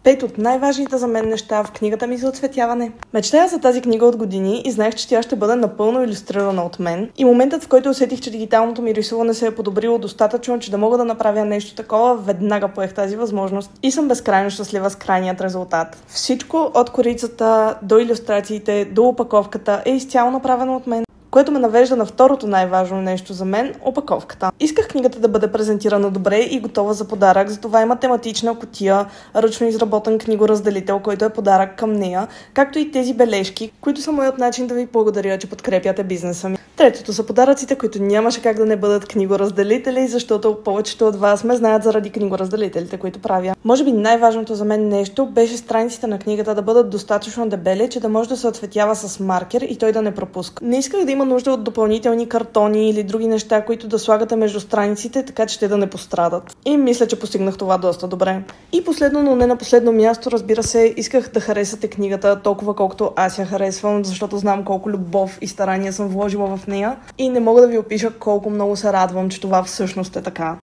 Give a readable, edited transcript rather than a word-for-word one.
5 от най-важните за мен неща в книгата ми за оцветяване. Мечтая за тази книга от години и знаех, че тя ще бъде напълно илюстрирана от мен. И моментът, в който усетих, че дигиталното ми рисуване се е подобрило достатъчно, че да мога да направя нещо такова, веднага поех тази възможност и съм безкрайно щастлива с крайният резултат. Всичко от корицата до илюстрациите, до опаковката е изцяло направено от мен, което ме навежда на второто най-важно нещо за мен – опаковката. Исках книгата да бъде презентирана добре и готова за подарък, затова има тематична кутия, ръчно изработен книгоразделител, който е подарък към нея, както и тези бележки, които са моят начин да ви благодаря, че подкрепяте бизнеса ми. Третото са подаръците, които нямаше как да не бъдат книгоразделители, защото повечето от вас ме знаят заради книгоразделителите, които правя. Може би най-важното за мен нещо беше страниците на книгата да бъдат достатъчно дебели, че да може да се оцветява с маркер и той да не пропуска. Не исках да има нужда от допълнителни картони или други неща, които да слагате между страниците, така че те да не пострадат. И мисля, че постигнах това доста добре. И последно, но не на последно място, разбира се, исках да харесате книгата толкова колкото аз я харесвам, защото знам колко любов и старание съм вложила в нея и не мога да ви опиша колко много се радвам, че това всъщност е така.